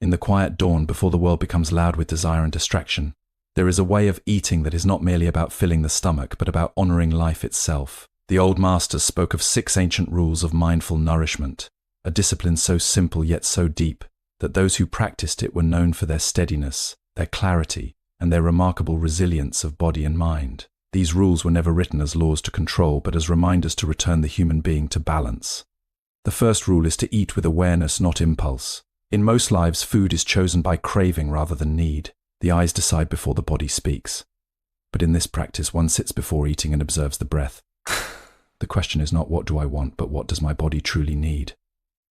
In the quiet dawn, before the world becomes loud with desire and distraction, there is a way of eating that is not merely about filling the stomach, but about honoring life itself. The old masters spoke of 6 ancient rules of mindful nourishment, a discipline so simple yet so deep that those who practiced it were known for their steadiness, their clarity, and their remarkable resilience of body and mind. These rules were never written as laws to control, but as reminders to return the human being to balance. The first rule is to eat with awareness, not impulse. In most lives, food is chosen by craving rather than need. The eyes decide before the body speaks. But in this practice, one sits before eating and observes the breath. The question is not what do I want, but what does my body truly need?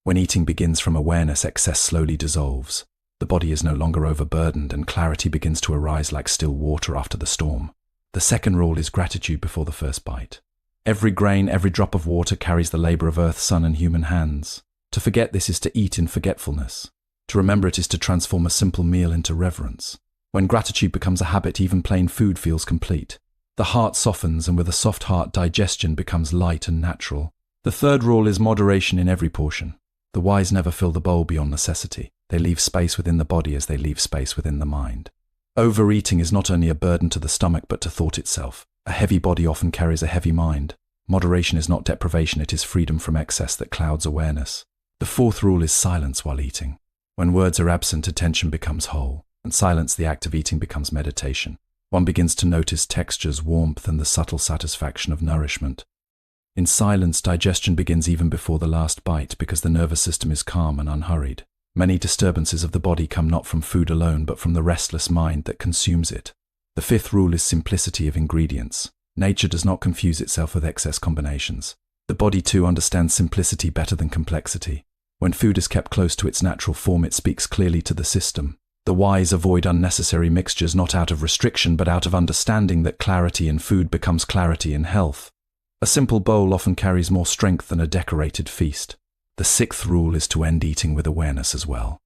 When eating begins from awareness, excess slowly dissolves. The body is no longer overburdened, and clarity begins to arise like still water after the storm. The second rule is gratitude before the first bite. Every grain, every drop of water carries the labor of earth, sun, and human hands. To forget this is to eat in forgetfulness. To remember it is to transform a simple meal into reverence. When gratitude becomes a habit, even plain food feels complete. The heart softens, and with a soft heart, digestion becomes light and natural. The third rule is moderation in every portion. The wise never fill the bowl beyond necessity. They leave space within the body as they leave space within the mind. Overeating is not only a burden to the stomach, but to thought itself. A heavy body often carries a heavy mind. Moderation is not deprivation, it is freedom from excess that clouds awareness. The fourth rule is silence while eating. When words are absent, attention becomes whole, and silence, the act of eating, becomes meditation. One begins to notice textures, warmth, and the subtle satisfaction of nourishment. In silence, digestion begins even before the last bite, because the nervous system is calm and unhurried. Many disturbances of the body come not from food alone, but from the restless mind that consumes it. The fifth rule is simplicity of ingredients. Nature does not confuse itself with excess combinations. The body too understands simplicity better than complexity. When food is kept close to its natural form, it speaks clearly to the system. The wise avoid unnecessary mixtures, not out of restriction, but out of understanding that clarity in food becomes clarity in health. A simple bowl often carries more strength than a decorated feast. The sixth rule is to end eating with awareness as well.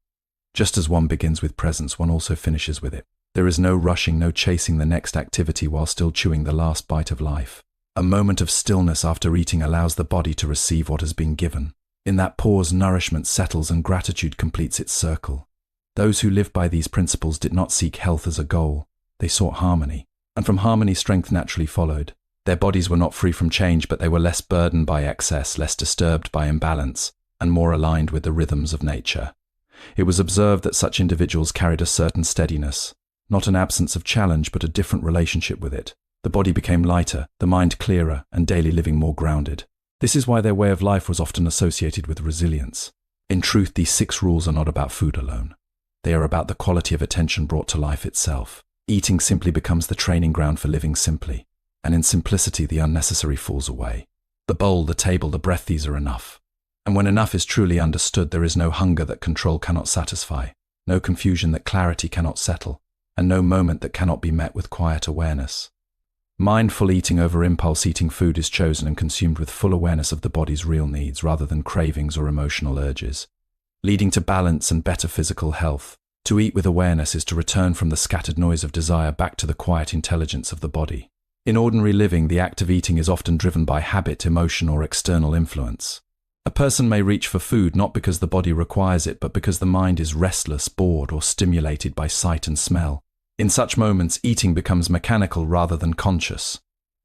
Just as one begins with presence, one also finishes with it. There is no rushing, no chasing the next activity while still chewing the last bite of life. A moment of stillness after eating allows the body to receive what has been given. In that pause, nourishment settles and gratitude completes its circle. Those who lived by these principles did not seek health as a goal. They sought harmony, and from harmony strength naturally followed. Their bodies were not free from change, but they were less burdened by excess, less disturbed by imbalance, and more aligned with the rhythms of nature. It was observed that such individuals carried a certain steadiness, not an absence of challenge, but a different relationship with it. The body became lighter, the mind clearer, and daily living more grounded. This is why their way of life was often associated with resilience. In truth, these 6 rules are not about food alone. They are about the quality of attention brought to life itself. Eating simply becomes the training ground for living simply, and in simplicity the unnecessary falls away. The bowl, the table, the breath, these are enough. And when enough is truly understood, there is no hunger that control cannot satisfy, no confusion that clarity cannot settle, and no moment that cannot be met with quiet awareness. Mindful eating over impulse eating, food is chosen and consumed with full awareness of the body's real needs rather than cravings or emotional urges, leading to balance and better physical health. To eat with awareness is to return from the scattered noise of desire back to the quiet intelligence of the body. In ordinary living, the act of eating is often driven by habit, emotion, or external influence. A person may reach for food not because the body requires it, but because the mind is restless, bored, or stimulated by sight and smell. In such moments, eating becomes mechanical rather than conscious.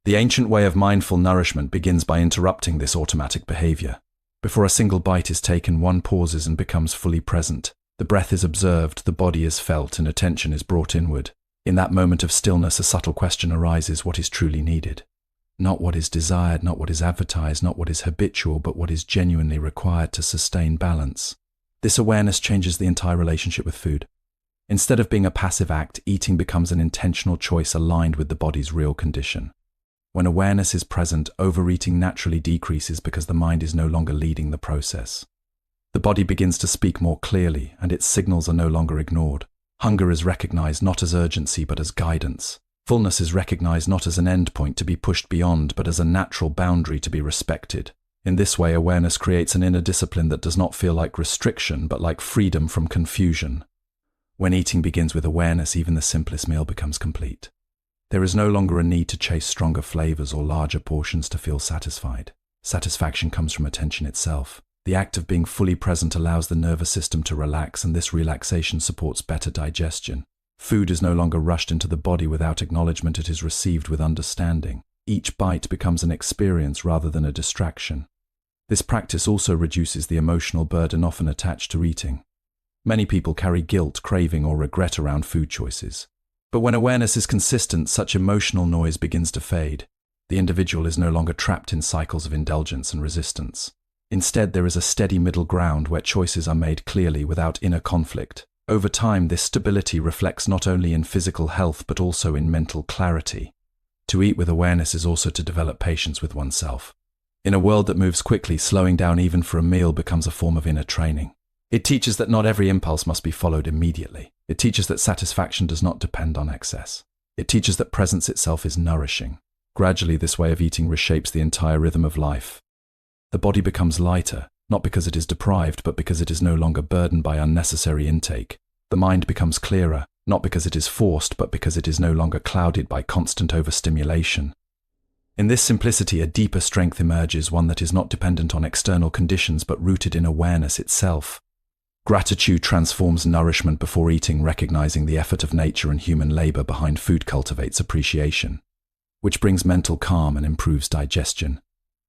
The ancient way of mindful nourishment begins by interrupting this automatic behavior. Before a single bite is taken, one pauses and becomes fully present. The breath is observed, the body is felt, and attention is brought inward. In that moment of stillness, a subtle question arises: what is truly needed? Not what is desired, not what is advertised, not what is habitual, but what is genuinely required to sustain balance. This awareness changes the entire relationship with food. Instead of being a passive act, eating becomes an intentional choice aligned with the body's real condition. When awareness is present, overeating naturally decreases because the mind is no longer leading the process. The body begins to speak more clearly, and its signals are no longer ignored. Hunger is recognized not as urgency but as guidance. Fullness is recognized not as an endpoint to be pushed beyond, but as a natural boundary to be respected. In this way, awareness creates an inner discipline that does not feel like restriction, but like freedom from confusion. When eating begins with awareness, even the simplest meal becomes complete. There is no longer a need to chase stronger flavors or larger portions to feel satisfied. Satisfaction comes from attention itself. The act of being fully present allows the nervous system to relax, and this relaxation supports better digestion. Food is no longer rushed into the body without acknowledgement, it is received with understanding. Each bite becomes an experience rather than a distraction. This practice also reduces the emotional burden often attached to eating. Many people carry guilt, craving, or regret around food choices. But when awareness is consistent, such emotional noise begins to fade. The individual is no longer trapped in cycles of indulgence and resistance. Instead, there is a steady middle ground where choices are made clearly without inner conflict. Over time, this stability reflects not only in physical health but also in mental clarity. To eat with awareness is also to develop patience with oneself. In a world that moves quickly, slowing down even for a meal becomes a form of inner training. It teaches that not every impulse must be followed immediately. It teaches that satisfaction does not depend on excess. It teaches that presence itself is nourishing. Gradually, this way of eating reshapes the entire rhythm of life. The body becomes lighter, not because it is deprived, but because it is no longer burdened by unnecessary intake. The mind becomes clearer, not because it is forced, but because it is no longer clouded by constant overstimulation. In this simplicity, a deeper strength emerges, one that is not dependent on external conditions, but rooted in awareness itself. Gratitude transforms nourishment before eating, recognizing the effort of nature and human labor behind food cultivates appreciation, which brings mental calm and improves digestion.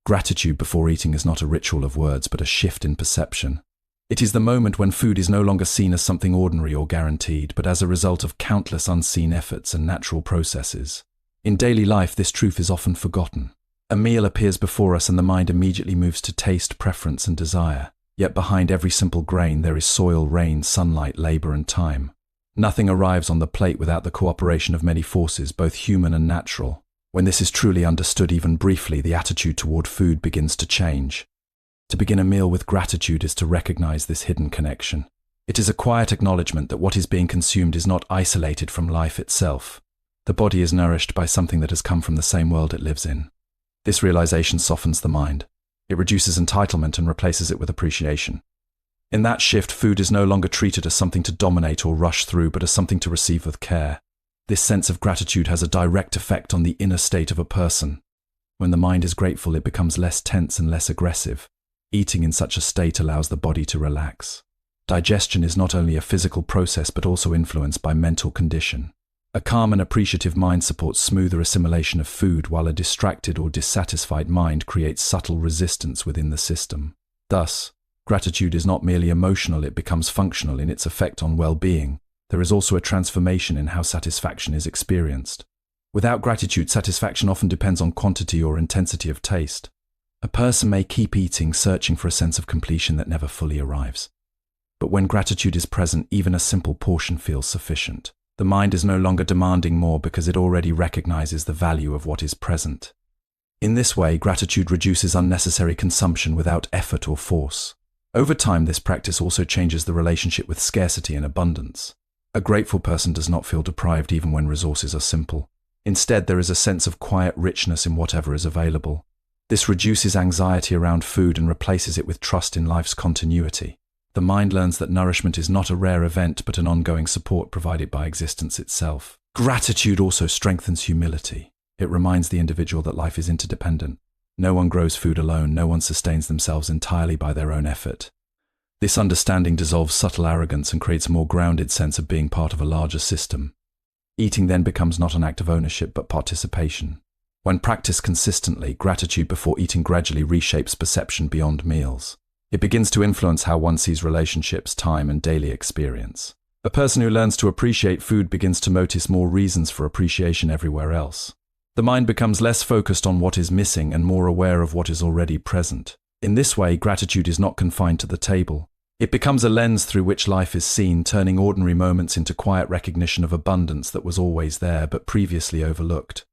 Gratitude before eating is not a ritual of words, but a shift in perception. It is the moment when food is no longer seen as something ordinary or guaranteed, but as a result of countless unseen efforts and natural processes. In daily life, this truth is often forgotten. A meal appears before us and the mind immediately moves to taste, preference, and desire. Yet behind every simple grain there is soil, rain, sunlight, labor, and time. Nothing arrives on the plate without the cooperation of many forces, both human and natural. When this is truly understood, even briefly, the attitude toward food begins to change. To begin a meal with gratitude is to recognize this hidden connection. It is a quiet acknowledgement that what is being consumed is not isolated from life itself. The body is nourished by something that has come from the same world it lives in. This realization softens the mind. It reduces entitlement and replaces it with appreciation. In that shift, food is no longer treated as something to dominate or rush through, but as something to receive with care. This sense of gratitude has a direct effect on the inner state of a person. When the mind is grateful, it becomes less tense and less aggressive. Eating in such a state allows the body to relax. Digestion is not only a physical process but also influenced by mental condition. A calm and appreciative mind supports smoother assimilation of food, while a distracted or dissatisfied mind creates subtle resistance within the system. Thus, gratitude is not merely emotional, it becomes functional in its effect on well-being. There is also a transformation in how satisfaction is experienced. Without gratitude, satisfaction often depends on quantity or intensity of taste. A person may keep eating, searching for a sense of completion that never fully arrives. But when gratitude is present, even a simple portion feels sufficient. The mind is no longer demanding more because it already recognizes the value of what is present. In this way, gratitude reduces unnecessary consumption without effort or force. Over time, this practice also changes the relationship with scarcity and abundance. A grateful person does not feel deprived even when resources are simple. Instead, there is a sense of quiet richness in whatever is available. This reduces anxiety around food and replaces it with trust in life's continuity. The mind learns that nourishment is not a rare event but an ongoing support provided by existence itself. Gratitude also strengthens humility. It reminds the individual that life is interdependent. No one grows food alone, no one sustains themselves entirely by their own effort. This understanding dissolves subtle arrogance and creates a more grounded sense of being part of a larger system. Eating then becomes not an act of ownership but participation. When practiced consistently, gratitude before eating gradually reshapes perception beyond meals. It begins to influence how one sees relationships, time, and daily experience. A person who learns to appreciate food begins to notice more reasons for appreciation everywhere else. The mind becomes less focused on what is missing and more aware of what is already present. In this way, gratitude is not confined to the table. It becomes a lens through which life is seen, turning ordinary moments into quiet recognition of abundance that was always there but previously overlooked.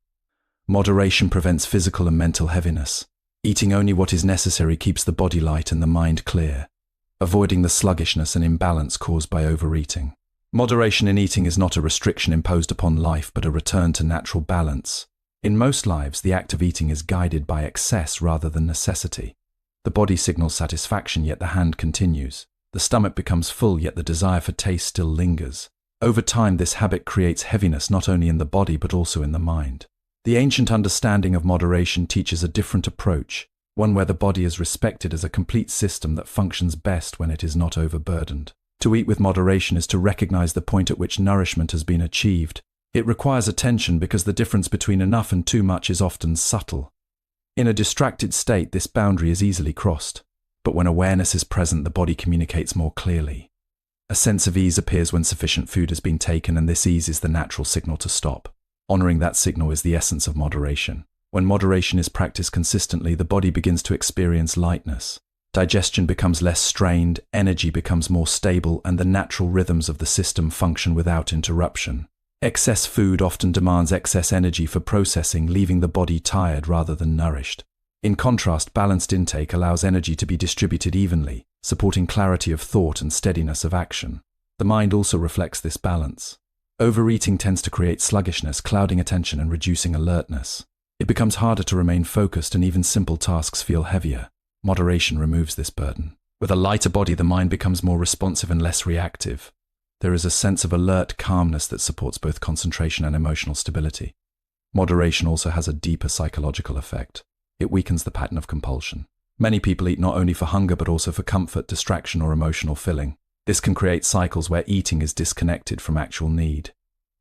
Moderation prevents physical and mental heaviness. Eating only what is necessary keeps the body light and the mind clear, avoiding the sluggishness and imbalance caused by overeating. Moderation in eating is not a restriction imposed upon life but a return to natural balance. In most lives, the act of eating is guided by excess rather than necessity. The body signals satisfaction, yet the hand continues. The stomach becomes full, yet the desire for taste still lingers. Over time, this habit creates heaviness not only in the body but also in the mind. The ancient understanding of moderation teaches a different approach. one where the body is respected as a complete system that functions best when it is not overburdened. To eat with moderation is to recognize the point at which nourishment has been achieved. It requires attention because the difference between enough and too much is often subtle. In a distracted state, this boundary is easily crossed, but when awareness is present, the body communicates more clearly. A sense of ease appears when sufficient food has been taken, and this ease is the natural signal to stop. Honoring that signal is the essence of moderation. When moderation is practiced consistently, the body begins to experience lightness. Digestion becomes less strained, energy becomes more stable, and the natural rhythms of the system function without interruption. Excess food often demands excess energy for processing, leaving the body tired rather than nourished. In contrast, balanced intake allows energy to be distributed evenly, supporting clarity of thought and steadiness of action. The mind also reflects this balance. Overeating tends to create sluggishness, clouding attention and reducing alertness. It becomes harder to remain focused, and even simple tasks feel heavier. Moderation removes this burden. With a lighter body, the mind becomes more responsive and less reactive. There is a sense of alert calmness that supports both concentration and emotional stability. Moderation also has a deeper psychological effect. It weakens the pattern of compulsion. Many people eat not only for hunger but also for comfort, distraction, or emotional filling. This can create cycles where eating is disconnected from actual need.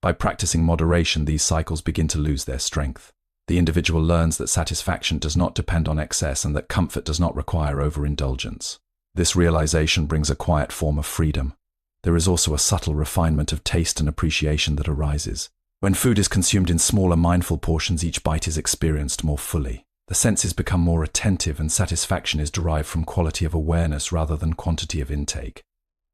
By practicing moderation, these cycles begin to lose their strength. The individual learns that satisfaction does not depend on excess and that comfort does not require overindulgence. This realization brings a quiet form of freedom. There is also a subtle refinement of taste and appreciation that arises. When food is consumed in smaller, mindful portions, each bite is experienced more fully. The senses become more attentive, and satisfaction is derived from quality of awareness rather than quantity of intake.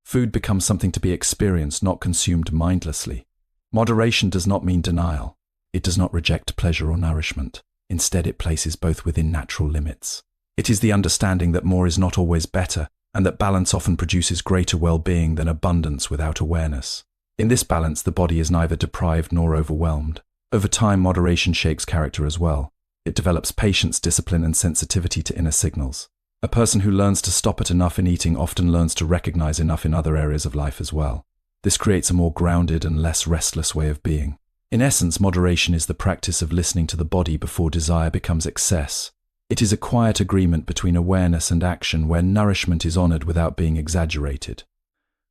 Food becomes something to be experienced, not consumed mindlessly. Moderation does not mean denial. It does not reject pleasure or nourishment. Instead, it places both within natural limits. It is the understanding that more is not always better, and that balance often produces greater well-being than abundance without awareness. In this balance, the body is neither deprived nor overwhelmed. Over time, moderation shapes character as well. It develops patience, discipline, and sensitivity to inner signals. A person who learns to stop at enough in eating often learns to recognize enough in other areas of life as well. This creates a more grounded and less restless way of being. In essence, moderation is the practice of listening to the body before desire becomes excess. It is a quiet agreement between awareness and action where nourishment is honored without being exaggerated.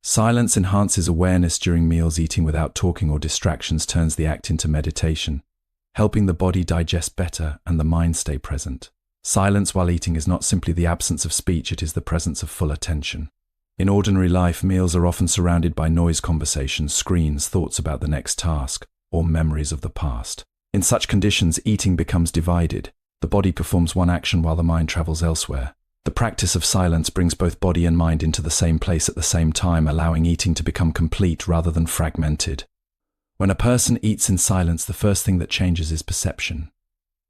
Silence enhances awareness during meals. Eating without talking or distractions turns the act into meditation, helping the body digest better and the mind stay present. Silence while eating is not simply the absence of speech, it is the presence of full attention. In ordinary life, meals are often surrounded by noise, conversations, screens, thoughts about the next task, or memories of the past. In such conditions, eating becomes divided. The body performs one action while the mind travels elsewhere. The practice of silence brings both body and mind into the same place at the same time, allowing eating to become complete rather than fragmented. When a person eats in silence, the first thing that changes is perception.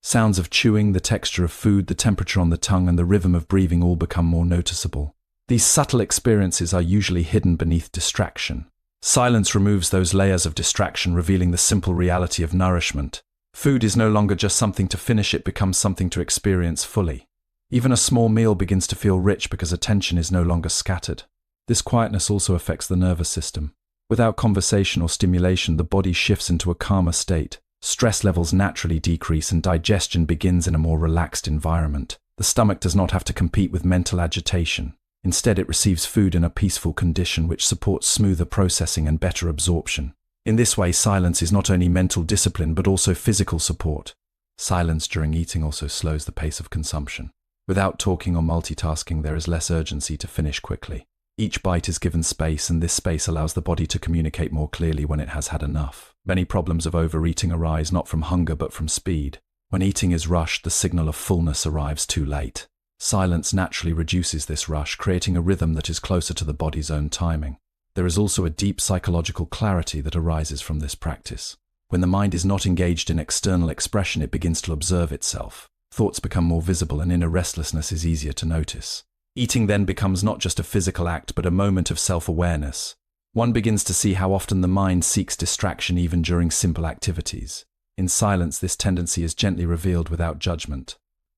Sounds of chewing, the texture of food, the temperature on the tongue, and the rhythm of breathing all become more noticeable. These subtle experiences are usually hidden beneath distraction. Silence removes those layers of distraction, revealing the simple reality of nourishment. Food is no longer just something to finish, it becomes something to experience fully. Even a small meal begins to feel rich because attention is no longer scattered. This quietness also affects the nervous system. Without conversation or stimulation, the body shifts into a calmer state. Stress levels naturally decrease and digestion begins in a more relaxed environment. The stomach does not have to compete with mental agitation. Instead, it receives food in a peaceful condition which supports smoother processing and better absorption. In this way, silence is not only mental discipline but also physical support. Silence during eating also slows the pace of consumption. Without talking or multitasking, there is less urgency to finish quickly. Each bite is given space, and this space allows the body to communicate more clearly when it has had enough. Many problems of overeating arise not from hunger but from speed. When eating is rushed, the signal of fullness arrives too late. Silence naturally reduces this rush, creating a rhythm that is closer to the body's own timing. There is also a deep psychological clarity that arises from this practice. When the mind is not engaged in external expression, it begins to observe itself. Thoughts become more visible and inner restlessness is easier to notice. Eating then becomes not just a physical act but a moment of self-awareness. One begins to see how often the mind seeks distraction even during simple activities. In silence, this tendency is gently revealed without judgment.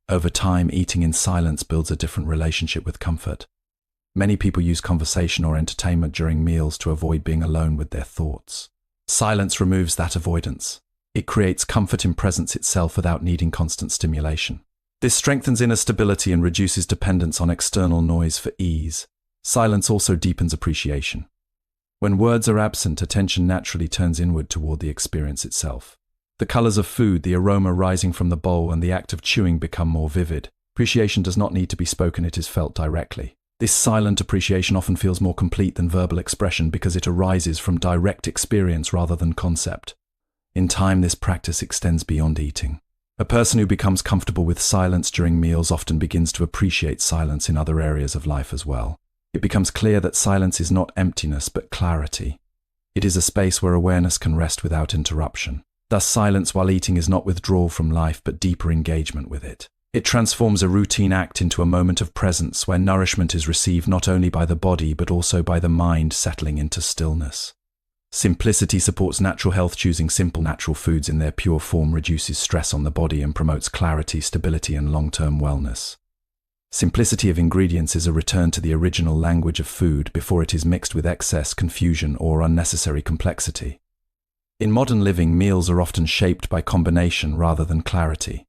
Over time, eating in silence builds a different relationship with comfort. Many people use conversation or entertainment during meals to avoid being alone with their thoughts. Silence removes that avoidance. It creates comfort in presence itself without needing constant stimulation. This strengthens inner stability and reduces dependence on external noise for ease. Silence also deepens appreciation. When words are absent, attention naturally turns inward toward the experience itself. The colors of food, the aroma rising from the bowl, and the act of chewing become more vivid. Appreciation does not need to be spoken, it is felt directly. This silent appreciation often feels more complete than verbal expression because it arises from direct experience rather than concept. In time, this practice extends beyond eating. A person who becomes comfortable with silence during meals often begins to appreciate silence in other areas of life as well. It becomes clear that silence is not emptiness but clarity. It is a space where awareness can rest without interruption. Thus, silence while eating is not withdrawal from life but deeper engagement with it. It transforms a routine act into a moment of presence where nourishment is received not only by the body but also by the mind, settling into stillness. Simplicity supports natural health. Choosing simple natural foods in their pure form reduces stress on the body and promotes clarity, stability, and long-term wellness. Simplicity of ingredients is a return to the original language of food before it is mixed with excess, confusion, or unnecessary complexity. In modern living, meals are often shaped by combination rather than clarity.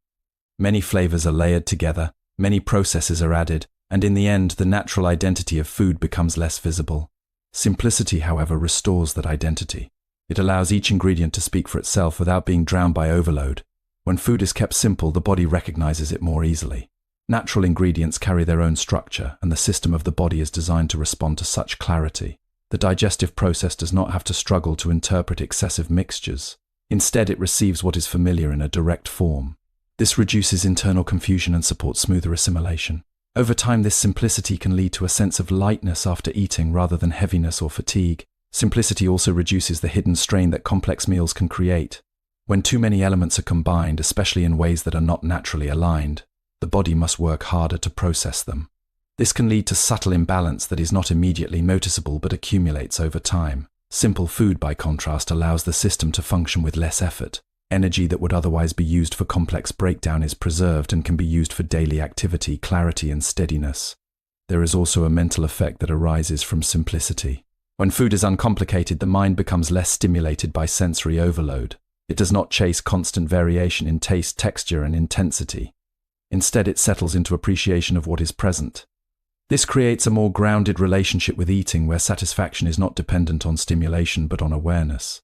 Many flavors are layered together, many processes are added, and in the end, the natural identity of food becomes less visible. Simplicity, however, restores that identity. It allows each ingredient to speak for itself without being drowned by overload. When food is kept simple, the body recognizes it more easily. Natural ingredients carry their own structure, and the system of the body is designed to respond to such clarity. The digestive process does not have to struggle to interpret excessive mixtures. Instead, it receives what is familiar in a direct form. This reduces internal confusion and supports smoother assimilation. Over time, this simplicity can lead to a sense of lightness after eating rather than heaviness or fatigue. Simplicity also reduces the hidden strain that complex meals can create. When too many elements are combined, especially in ways that are not naturally aligned, the body must work harder to process them. This can lead to subtle imbalance that is not immediately noticeable but accumulates over time. Simple food, by contrast, allows the system to function with less effort. Energy that would otherwise be used for complex breakdown is preserved and can be used for daily activity, clarity, and steadiness. There is also a mental effect that arises from simplicity. When food is uncomplicated, the mind becomes less stimulated by sensory overload. It does not chase constant variation in taste, texture, and intensity. Instead, it settles into appreciation of what is present. This creates a more grounded relationship with eating where satisfaction is not dependent on stimulation but on awareness.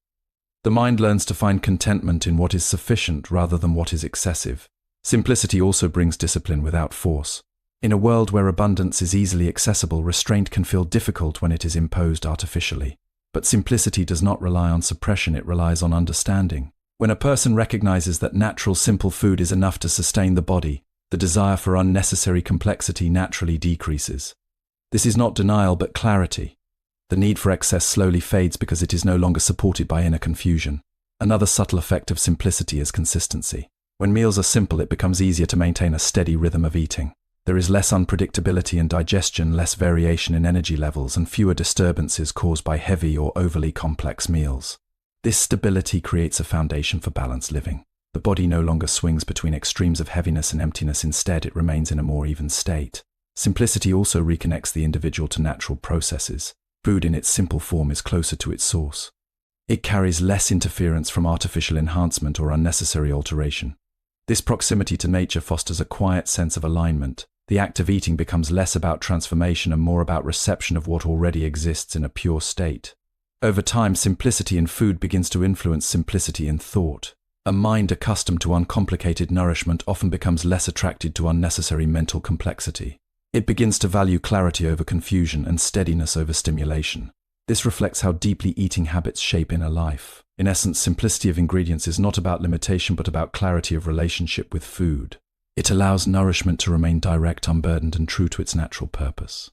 The mind learns to find contentment in what is sufficient rather than what is excessive. Simplicity also brings discipline without force. In a world where abundance is easily accessible, restraint can feel difficult when it is imposed artificially. But simplicity does not rely on suppression, it relies on understanding. When a person recognizes that natural, simple food is enough to sustain the body, the desire for unnecessary complexity naturally decreases. This is not denial but clarity. The need for excess slowly fades because it is no longer supported by inner confusion. Another subtle effect of simplicity is consistency. When meals are simple, it becomes easier to maintain a steady rhythm of eating. There is less unpredictability in digestion, less variation in energy levels, and fewer disturbances caused by heavy or overly complex meals. This stability creates a foundation for balanced living. The body no longer swings between extremes of heaviness and emptiness, instead it remains in a more even state. Simplicity also reconnects the individual to natural processes. Food in its simple form is closer to its source. It carries less interference from artificial enhancement or unnecessary alteration. This proximity to nature fosters a quiet sense of alignment. The act of eating becomes less about transformation and more about reception of what already exists in a pure state. Over time, simplicity in food begins to influence simplicity in thought. A mind accustomed to uncomplicated nourishment often becomes less attracted to unnecessary mental complexity. It begins to value clarity over confusion and steadiness over stimulation. This reflects how deeply eating habits shape inner life. In essence, simplicity of ingredients is not about limitation but about clarity of relationship with food. It allows nourishment to remain direct, unburdened, and true to its natural purpose.